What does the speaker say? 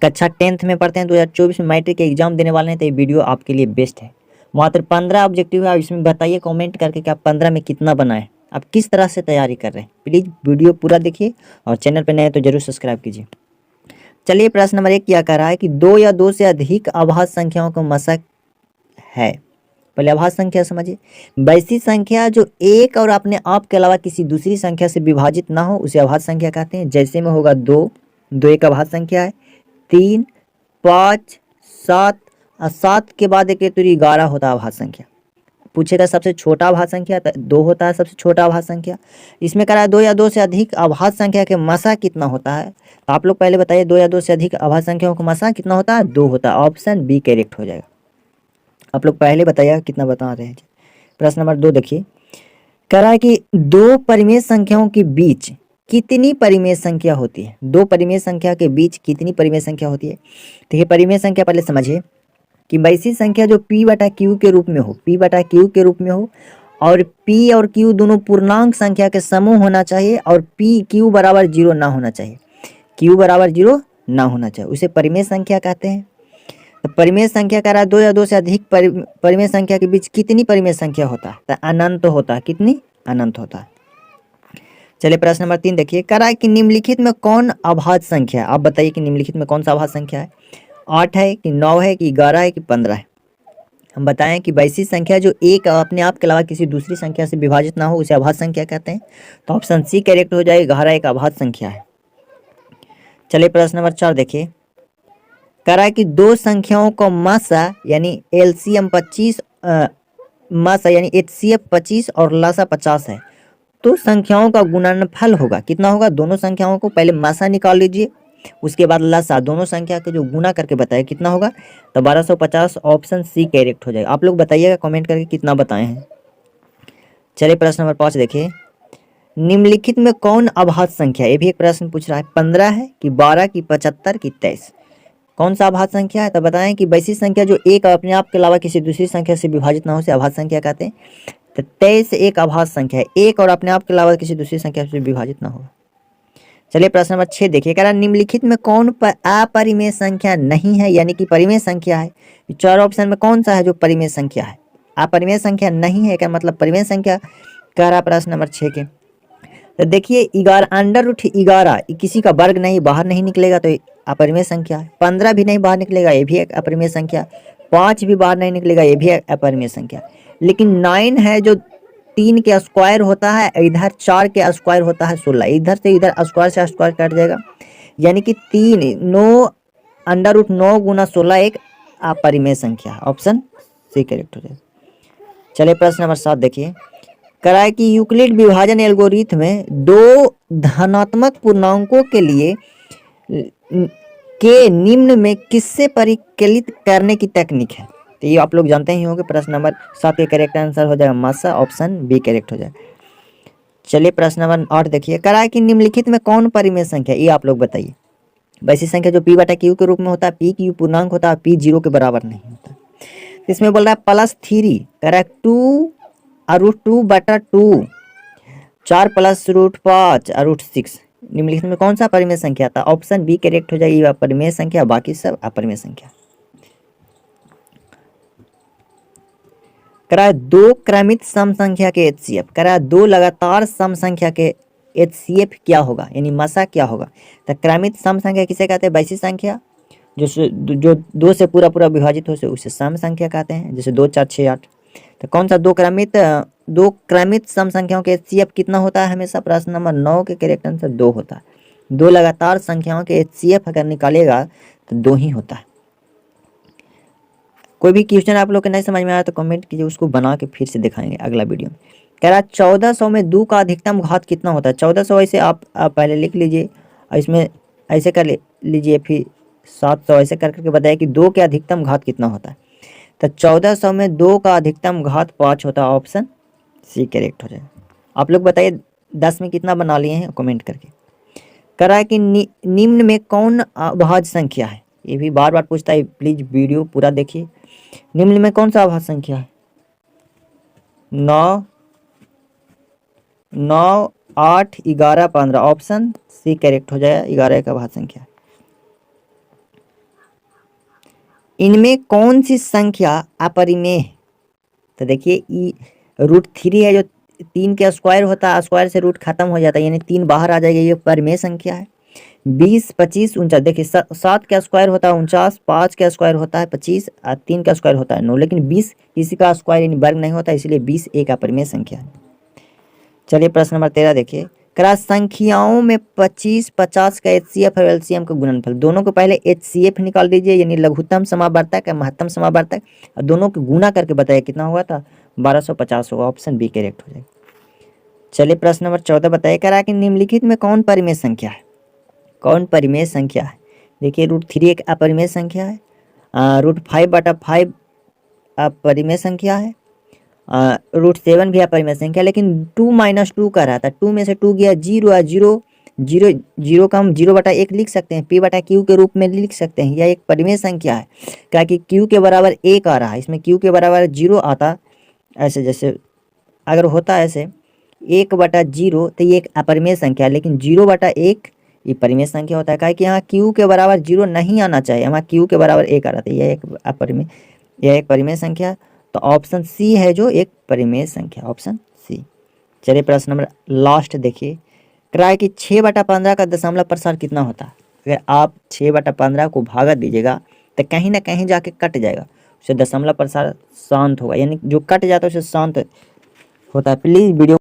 कक्षा 10th में पढ़ते हैं, 2024 में मैट्रिक के एग्जाम देने वाले हैं, तो ये वीडियो आपके लिए बेस्ट है। मात्र 15 ऑब्जेक्टिव है। आप इसमें बताइए कमेंट करके कि आप 15 में कितना बनाए, आप किस तरह से तैयारी कर रहे हैं। प्लीज़ वीडियो पूरा देखिए और चैनल पर नए हैं तो जरूर सब्सक्राइब कीजिए। चलिए प्रश्न नंबर 1 क्या कह रहा है कि 2 या 2 से अधिक अभाज्य संख्याओं का मशक है। पहले अभाज्य संख्या समझिए। वैसी संख्या जो एक और अपने आप के अलावा किसी दूसरी संख्या से विभाजित ना हो उसे अभाज्य संख्या कहते हैं। जैसे में होगा 2, 2 एक अभाज्य संख्या है। 3, 5, 7 और 7 के बाद एक 11 होता है अभाज्य संख्या। पूछेगा सबसे छोटा अभाज्य संख्या, तो 2 होता है सबसे छोटा अभाज्य संख्या। इसमें कह रहा है 2 या 2 से अधिक अभाज्य संख्या के मसा कितना होता है। तो आप लोग पहले बताइए 2 या 2 से अधिक अभाज्य संख्याओं का मसा कितना होता है, 2 होता है। ऑप्शन बी करेक्ट हो जाएगा। आप लोग पहले बताइए कितना बता रहे हैं। प्रश्न नंबर 2 देखिए, कह रहा है कि 2 परिमेय संख्याओं के बीच कितनी परिमेय संख्या होती है। 2 परिमेय संख्या के बीच कितनी परिमेय संख्या होती है। तो ये परिमेय संख्या पहले समझिए कि वैसी संख्या जो p बटा क्यू के रूप में हो, p बटा क्यू के रूप में हो, और p और q दोनों पूर्णांक संख्या के समूह होना चाहिए, और p q बराबर 0 ना होना चाहिए। q बराबर 0 ना होना चाहिए, उसे परिमेय संख्या कहते हैं। तो परिमेय संख्या कह रहा है 2 या 2 से अधिक परिमेय संख्या के बीच कितनी परिमेय संख्या होता है, तो अनंत होता है। कितनी? अनंत होता है। चलिए प्रश्न नंबर 3 देखिए, कह रहा है कि निम्नलिखित में कौन अभाज्य संख्या है। आप बताइए कि निम्नलिखित में कौन सा अभाज्य संख्या है। 8 है कि 9 है कि 11 है कि 15 है। हम बताएं कि वैसी संख्या जो एक अपने आप के अलावा किसी दूसरी संख्या से विभाजित ना हो उसे अभाज्य संख्या कहते हैं। तो ऑप्शन सी करेक्ट हो जाएगा, 11 एक अभाज्य संख्या है। चलिए प्रश्न नंबर 4 देखिए, कह रहा है कि 2 संख्याओं का मासा यानी एलसीएम 25 मासा यानी एचसीएफ 25 और लासा 50 है, तो संख्याओं का गुणनफल होगा कितना होगा। दोनों संख्याओं को पहले मासा निकाल लीजिए, उसके बाद लसा, दोनों संख्या के जो गुना करके बताए कितना होगा, तो 1250। ऑप्शन सी करेक्ट हो जाएगा। आप लोग बताइएगा कमेंट करके कितना बताए हैं। चलिए प्रश्न नंबर 5 देखिए, निम्नलिखित में कौन अभाज्य संख्या, ये भी एक प्रश्न पूछ रहा है। 15 है कि 12 की 75 की 23, कौन सा अभाज्य संख्या है। तो बताएं कि वैसी संख्या जो एक अपने आप के अलावा किसी दूसरी संख्या से विभाजित ना हो उसे अभाज्य संख्या कहते हैं। तो 23 एक अभाज्य संख्या है, एक और अपने आप के अलावा किसी दूसरी संख्या से विभाजित ना हो। चलिए प्रश्न नंबर 6 देखिए, कह रहा निम्नलिखित में कौन अपरिमेय संख्या नहीं है, यानी कि परिमेय संख्या है। 4 ऑप्शन में कौन सा है जो परिमेय संख्या है। अपरिमेय संख्या नहीं है क्या मतलब परिमेय संख्या कह रहा प्रश्न नंबर 6 के। तो देखिए 11 √11 किसी का वर्ग नहीं, बाहर नहीं निकलेगा तो अपरिमेय संख्या है। 15 भी नहीं बाहर निकलेगा, ये भी एक अपरिमेय संख्या। 5 भी बाहर नहीं निकलेगा, ये भी एक अपरिमेय संख्या। लेकिन 9 है जो 3 के स्क्वायर होता है, इधर 4 के स्क्वायर होता है 16, इधर से इधर स्क्वायर से स्क्वायर कट जाएगा, यानी कि 9 √9 गुना 16 एक अपरिमेय संख्या। ऑप्शन सी करेक्ट हो जाएगा। चलिए प्रश्न नंबर 7 देखिए, कराए कि यूक्लिड विभाजन एल्गोरिथम में 2 धनात्मक पूर्णांकों के लिए के निम्न में किससे परिकलित करने की तकनीक है। तो ये आप लोग जानते ही होंगे। प्रश्न नंबर 7 के करेक्ट आंसर हो जाएगा मासा, ऑप्शन बी करेक्ट हो जाएगा। चलिए प्रश्न नंबर 8 देखिए, कराए कि निम्नलिखित में कौन परिमेय संख्या, ये आप लोग बताइए। वैसी संख्या जो p बटा क्यू के रूप में होता है, p क्यू पूर्णांक होता है, p 0 के बराबर नहीं होता। इसमें बोल रहा है +3 करेक्ट 2 √2 बटा 2, 4 + √5 √6, निम्नलिखित में कौन सा परिमेय संख्या था। ऑप्शन बी करेक्ट हो जाएगी, परिमेय संख्या, बाकी सब अपरिमेय संख्या। करा 2 क्रमित सम संख्या के एचसीएफ, करा 2 लगातार सम संख्या के एचसीएफ क्या होगा, यानी मसा क्या होगा। तो क्रमित सम संख्या किसे कहते हैं, वैसी संख्या जो 2 से पूरा पूरा विभाजित हो उसे सम संख्या कहते हैं, जैसे 2 4 6 8। तो कौन सा 2 क्रमित सम संख्याओं के एचसीएफ कितना होता है हमेशा। प्रश्न नंबर 9 के करेक्ट आंसर 2 होता है। 2 लगातार संख्याओं के एचसीएफ अगर निकालेगा तो 2 ही होता है। कोई भी क्वेश्चन आप लोग के नहीं समझ में आया तो कमेंट कीजिए, उसको बना के फिर से दिखाएंगे अगला वीडियो में। कह रहा 1400 में 2 का अधिकतम घात कितना होता है। 1400 ऐसे आप पहले लिख लीजिए और इसमें ऐसे कर लीजिए, फिर 700 ऐसे कर करके बताइए कि 2 के अधिकतम घात कितना होता है। तो 1400 में 2 का अधिकतम घात 5 होता है। ऑप्शन सी करेक्ट हो जाएगा। आप लोग बताइए 10 में कितना बना लिए हैं कमेंट करके। कह रहा है कि निम्न में कौन अभाज्य संख्या है, ये भी बार बार पूछता है, प्लीज वीडियो पूरा देखिए। निम्न में कौन सा अभाज्य संख्या है। 9 9 8 11 15, ऑप्शन सी करेक्ट हो जाएगा, 11 एक अभाज्य संख्या है। इनमें कौन सी संख्या अपरिमेय है? तो देखिए √3 है जो 3 के स्क्वायर होता है, स्क्वायर से रूट खत्म हो जाता है यानी 3 बाहर आ जाएगा, ये परिमेय संख्या है। 20, 25, 49 देखिए 7 का स्क्वायर होता है 49, 5 का स्क्वायर होता है 25 और 3 का स्क्वायर होता है 9, लेकिन 20 किसी का स्क्वायर यानी वर्ग नहीं होता, इसलिए 20 एक अपरिमेय संख्या है। चलिए प्रश्न नंबर 13 देखिए, क्रॉस संख्याओं में 25, 50 का HCF और LCM का गुणनफल, दोनों को पहले HCF निकाल दीजिए यानी लघुत्तम समावर्तक है महत्तम समावर्तक, और दोनों को गुना करके बताइए कितना हुआ था 1250 होगा, ऑप्शन बी करेक्ट हो जाएगा। चलिए प्रश्न नंबर 14 बताइए, करा कि निम्नलिखित में कौन परिमेय संख्या है? कौन परिमेय संख्या है? देखिए √3 एक अपरिमेय संख्या है, √5/5 अपरिमेय संख्या है, √7 भी अपरिमेय संख्या, लेकिन 2 - 2 का रहा था, 2 में से 2 गया 0 और 0 0 0 का हम 0/1 लिख सकते हैं, P/Q के रूप में लिख सकते हैं, यह एक परिमेय संख्या है, क्या कि Q के बराबर 1 आ रहा है, इसमें Q के बराबर 0 आता, ऐसे जैसे अगर होता ऐसे 1/0 तो ये एक अपरिमेय संख्या है, लेकिन 0/1 ये परिमेय संख्या होता है, क्या कि यहाँ Q के बराबर 0 नहीं आना चाहिए, हमारा Q के बराबर 1 आ रहा था, यह एक अपरिमेय, यह एक परिमेय संख्या, तो ऑप्शन सी है जो एक परिमेय संख्या, ऑप्शन सी। चलिए प्रश्न नंबर लास्ट देखिए, कराए कि 6/15 का दशमलव प्रसार कितना होता है? अगर आप 6/15 को भागा दीजिएगा तो कहीं ना कहीं जाके कट जाएगा, उससे दशमलव प्रसार शांत होगा, यानी जो कट जाता है उसे शांत होता है। Please video